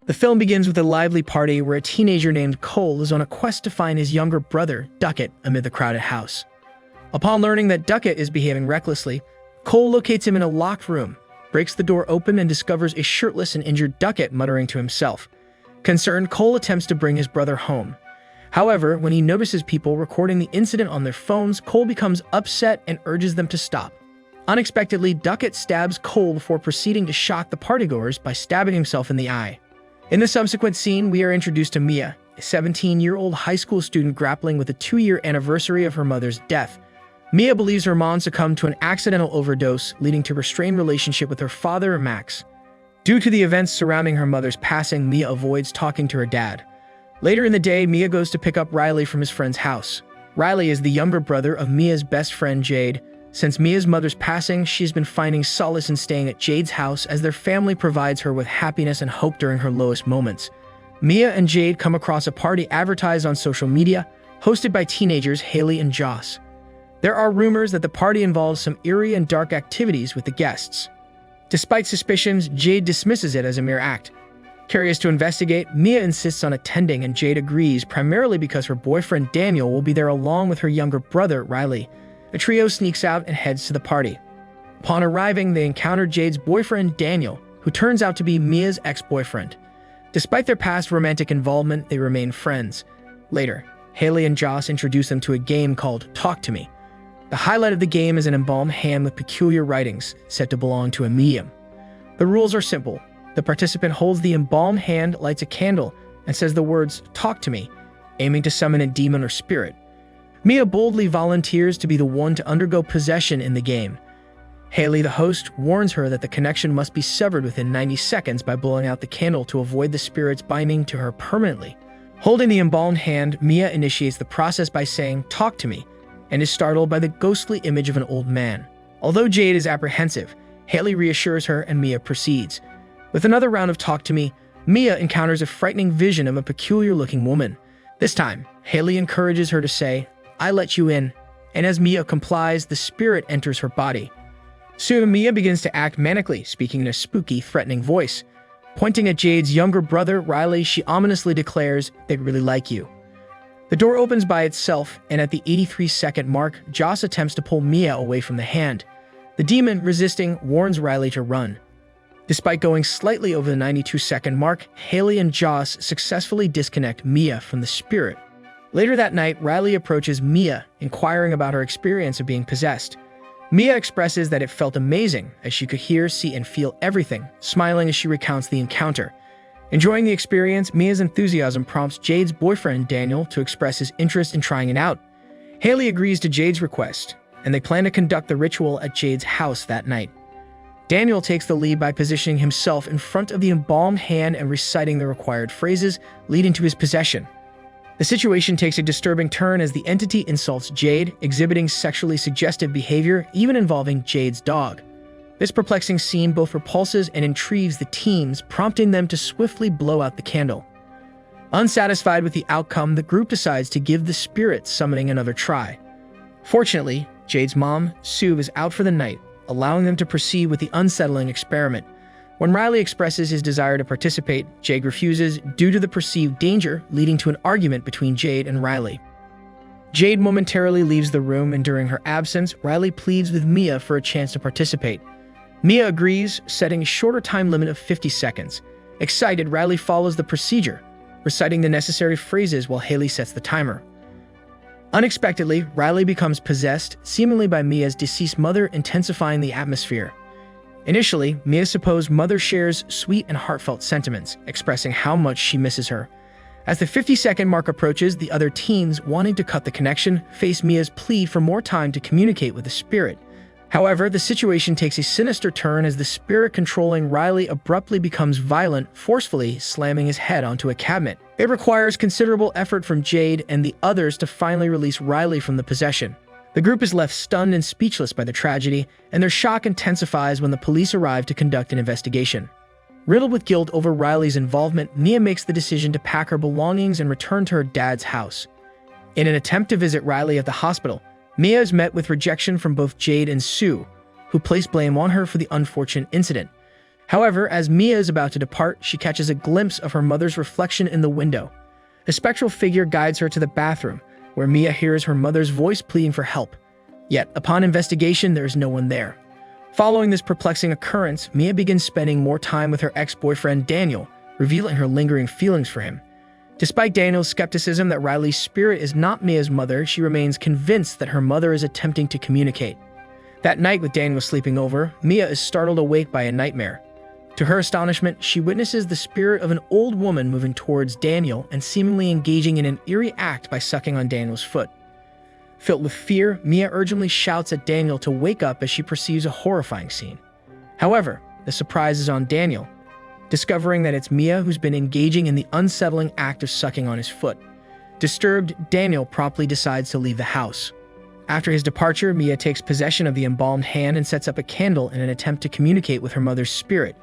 The film begins with a lively party where a teenager named Cole is on a quest to find his younger brother, Duckett, amid the crowded house. Upon learning that Duckett is behaving recklessly, Cole locates him in a locked room, breaks the door open and discovers a shirtless and injured Duckett muttering to himself. Concerned, Cole attempts to bring his brother home. However, when he notices people recording the incident on their phones, Cole becomes upset and urges them to stop. Unexpectedly, Duckett stabs Cole before proceeding to shock the partygoers by stabbing himself in the eye. In the subsequent scene, we are introduced to Mia, a 17-year-old high school student grappling with the 2-year anniversary of her mother's death. Mia believes her mom succumbed to an accidental overdose, leading to a strained relationship with her father, Max. Due to the events surrounding her mother's passing, Mia avoids talking to her dad. Later in the day, Mia goes to pick up Riley from his friend's house. Riley is the younger brother of Mia's best friend, Jade. Since Mia's mother's passing, she's been finding solace in staying at Jade's house as their family provides her with happiness and hope during her lowest moments. Mia and Jade come across a party advertised on social media, hosted by teenagers Haley and Joss. There are rumors that the party involves some eerie and dark activities with the guests. Despite suspicions, Jade dismisses it as a mere act. Curious to investigate, Mia insists on attending and Jade agrees, primarily because her boyfriend Daniel will be there along with her younger brother Riley. The trio sneaks out and heads to the party. Upon arriving, they encounter Jade's boyfriend Daniel, who turns out to be Mia's ex-boyfriend. Despite their past romantic involvement, they remain friends. Later, Haley and Joss introduce them to a game called Talk to Me. The highlight of the game is an embalmed hand with peculiar writings, said to belong to a medium. The rules are simple. The participant holds the embalmed hand, lights a candle, and says the words, "Talk to me," aiming to summon a demon or spirit. Mia boldly volunteers to be the one to undergo possession in the game. Haley, the host, warns her that the connection must be severed within 90 seconds by blowing out the candle to avoid the spirits binding to her permanently. Holding the embalmed hand, Mia initiates the process by saying, "Talk to me," and is startled by the ghostly image of an old man. Although Jade is apprehensive, Haley reassures her and Mia proceeds. With another round of Talk to Me, Mia encounters a frightening vision of a peculiar-looking woman. This time, Haley encourages her to say, "I let you in," and as Mia complies, the spirit enters her body. Soon, Mia begins to act manically, speaking in a spooky, threatening voice. Pointing at Jade's younger brother, Riley, she ominously declares, "They really like you." The door opens by itself, and at the 83-second mark, Joss attempts to pull Mia away from the hand. The demon, resisting, warns Riley to run. Despite going slightly over the 92-second mark, Haley and Joss successfully disconnect Mia from the spirit. Later that night, Riley approaches Mia, inquiring about her experience of being possessed. Mia expresses that it felt amazing, as she could hear, see, and feel everything, smiling as she recounts the encounter. Enjoying the experience, Mia's enthusiasm prompts Jade's boyfriend, Daniel, to express his interest in trying it out. Haley agrees to Jade's request, and they plan to conduct the ritual at Jade's house that night. Daniel takes the lead by positioning himself in front of the embalmed hand and reciting the required phrases, leading to his possession. The situation takes a disturbing turn as the entity insults Jade, exhibiting sexually suggestive behavior, even involving Jade's dog. This perplexing scene both repulses and intrigues the teens, prompting them to swiftly blow out the candle. Unsatisfied with the outcome, the group decides to give the spirit summoning another try. Fortunately, Jade's mom, Sue, is out for the night, allowing them to proceed with the unsettling experiment. When Riley expresses his desire to participate, Jade refuses due to the perceived danger, leading to an argument between Jade and Riley. Jade momentarily leaves the room, and during her absence, Riley pleads with Mia for a chance to participate. Mia agrees, setting a shorter time limit of 50 seconds. Excited, Riley follows the procedure, reciting the necessary phrases while Haley sets the timer. Unexpectedly, Riley becomes possessed, seemingly by Mia's deceased mother, intensifying the atmosphere. Initially, Mia's supposed mother shares sweet and heartfelt sentiments, expressing how much she misses her. As the 50-second mark approaches, the other teens, wanting to cut the connection, face Mia's plea for more time to communicate with the spirit. However, the situation takes a sinister turn as the spirit controlling Riley abruptly becomes violent, forcefully slamming his head onto a cabinet. It requires considerable effort from Jade and the others to finally release Riley from the possession. The group is left stunned and speechless by the tragedy, and their shock intensifies when the police arrive to conduct an investigation. Riddled with guilt over Riley's involvement, Mia makes the decision to pack her belongings and return to her dad's house. In an attempt to visit Riley at the hospital, Mia is met with rejection from both Jade and Sue, who place blame on her for the unfortunate incident. However, as Mia is about to depart, she catches a glimpse of her mother's reflection in the window. A spectral figure guides her to the bathroom, where Mia hears her mother's voice pleading for help. Yet, upon investigation, there is no one there. Following this perplexing occurrence, Mia begins spending more time with her ex-boyfriend Daniel, revealing her lingering feelings for him. Despite Daniel's skepticism that Riley's spirit is not Mia's mother, she remains convinced that her mother is attempting to communicate. That night, with Daniel sleeping over, Mia is startled awake by a nightmare. To her astonishment, she witnesses the spirit of an old woman moving towards Daniel and seemingly engaging in an eerie act by sucking on Daniel's foot. Filled with fear, Mia urgently shouts at Daniel to wake up as she perceives a horrifying scene. However, the surprise is on Daniel, discovering that it's Mia who's been engaging in the unsettling act of sucking on his foot. Disturbed, Daniel promptly decides to leave the house. After his departure, Mia takes possession of the embalmed hand and sets up a candle in an attempt to communicate with her mother's spirit.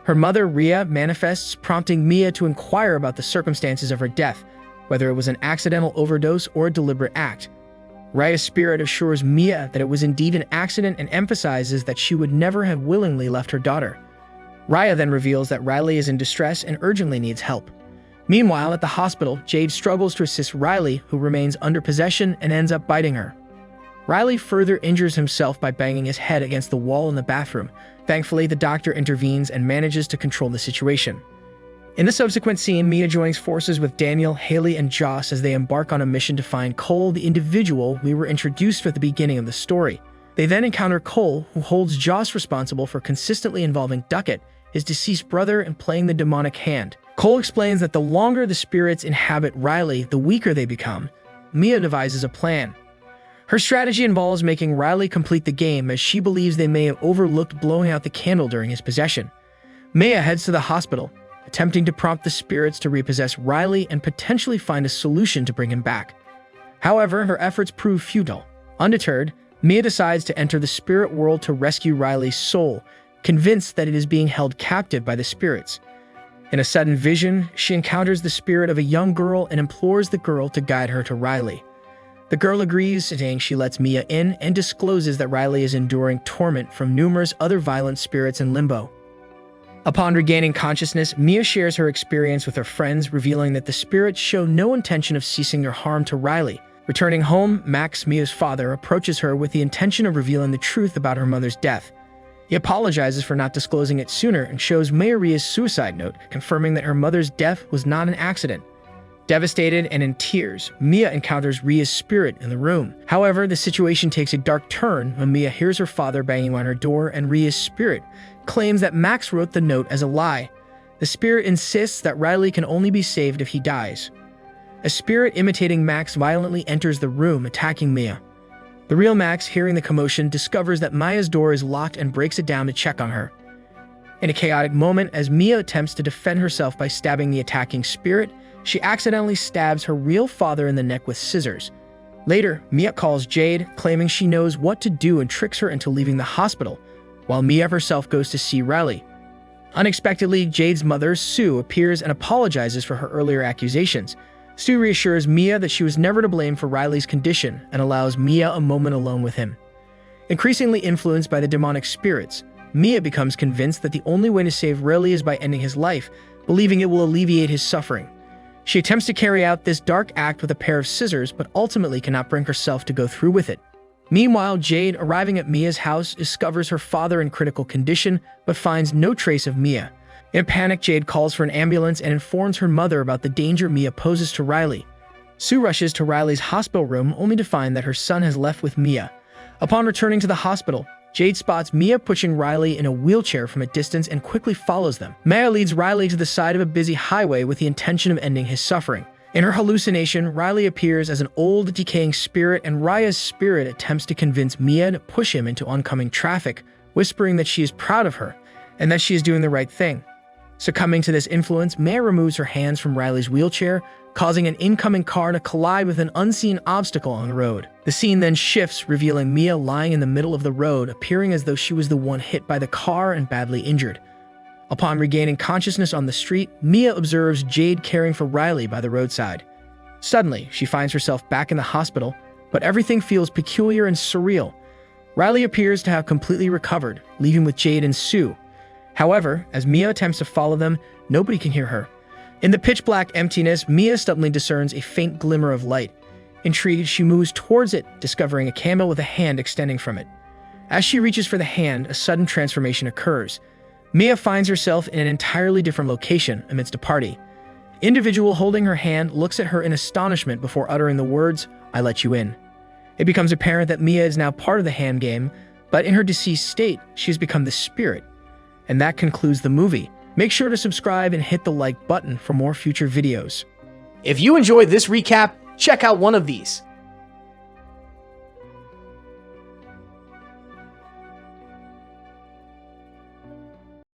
Her mother, Rhea, manifests, prompting Mia to inquire about the circumstances of her death, whether it was an accidental overdose or a deliberate act. Rhea's spirit assures Mia that it was indeed an accident and emphasizes that she would never have willingly left her daughter. Rhea then reveals that Riley is in distress and urgently needs help. Meanwhile, at the hospital, Jade struggles to assist Riley, who remains under possession and ends up biting her. Riley further injures himself by banging his head against the wall in the bathroom. Thankfully, the doctor intervenes and manages to control the situation. In the subsequent scene, Mia joins forces with Daniel, Haley, and Joss as they embark on a mission to find Cole, the individual we were introduced at the beginning of the story. They then encounter Cole, who holds Joss responsible for consistently involving Duckett, his deceased brother, and playing the demonic hand. Cole explains that the longer the spirits inhabit Riley, the weaker they become. Mia devises a plan. Her strategy involves making Riley complete the game, as she believes they may have overlooked blowing out the candle during his possession. Mia heads to the hospital, attempting to prompt the spirits to repossess Riley and potentially find a solution to bring him back. However, her efforts prove futile. Undeterred, Mia decides to enter the spirit world to rescue Riley's soul, convinced that it is being held captive by the spirits. In a sudden vision, she encounters the spirit of a young girl and implores the girl to guide her to Riley. The girl agrees, saying she lets Mia in and discloses that Riley is enduring torment from numerous other violent spirits in limbo. Upon regaining consciousness, Mia shares her experience with her friends, revealing that the spirits show no intention of ceasing their harm to Riley. Returning home, Max, Mia's father, approaches her with the intention of revealing the truth about her mother's death. He apologizes for not disclosing it sooner and shows Ria's suicide note, confirming that her mother's death was not an accident. Devastated and in tears, Mia encounters Rhea's spirit in the room. However, the situation takes a dark turn when Mia hears her father banging on her door, and Rhea's spirit claims that Max wrote the note as a lie. The spirit insists that Riley can only be saved if he dies. A spirit imitating Max violently enters the room, attacking Mia. The real Max, hearing the commotion, discovers that Maya's door is locked and breaks it down to check on her. In a chaotic moment, as Mia attempts to defend herself by stabbing the attacking spirit, she accidentally stabs her real father in the neck with scissors. Later, Mia calls Jade, claiming she knows what to do and tricks her into leaving the hospital, while Mia herself goes to see Riley. Unexpectedly, Jade's mother, Sue, appears and apologizes for her earlier accusations. Sue reassures Mia that she was never to blame for Riley's condition and allows Mia a moment alone with him. Increasingly influenced by the demonic spirits, Mia becomes convinced that the only way to save Riley is by ending his life, believing it will alleviate his suffering. She attempts to carry out this dark act with a pair of scissors, but ultimately cannot bring herself to go through with it. Meanwhile, Jade, arriving at Mia's house, discovers her father in critical condition, but finds no trace of Mia. In a panic, Jade calls for an ambulance and informs her mother about the danger Mia poses to Riley. Sue rushes to Riley's hospital room, only to find that her son has left with Mia. Upon returning to the hospital, Jade spots Mia pushing Riley in a wheelchair from a distance and quickly follows them. Mia leads Riley to the side of a busy highway with the intention of ending his suffering. In her hallucination, Riley appears as an old, decaying spirit, and Raya's spirit attempts to convince Mia to push him into oncoming traffic, whispering that she is proud of her and that she is doing the right thing. Succumbing to this influence, Mia removes her hands from Riley's wheelchair, causing an incoming car to collide with an unseen obstacle on the road. The scene then shifts, revealing Mia lying in the middle of the road, appearing as though she was the one hit by the car and badly injured. Upon regaining consciousness on the street, Mia observes Jade caring for Riley by the roadside. Suddenly, she finds herself back in the hospital, but everything feels peculiar and surreal. Riley appears to have completely recovered, leaving with Jade and Sue. However, as Mia attempts to follow them, nobody can hear her. In the pitch-black emptiness, Mia suddenly discerns a faint glimmer of light. Intrigued, she moves towards it, discovering a candle with a hand extending from it. As she reaches for the hand, a sudden transformation occurs. Mia finds herself in an entirely different location amidst a party. Individual holding her hand looks at her in astonishment before uttering the words, "I let you in." It becomes apparent that Mia is now part of the hand game, but in her deceased state, she has become the spirit. And that concludes the movie. Make sure to subscribe and hit the like button for more future videos. If you enjoyed this recap, check out one of these.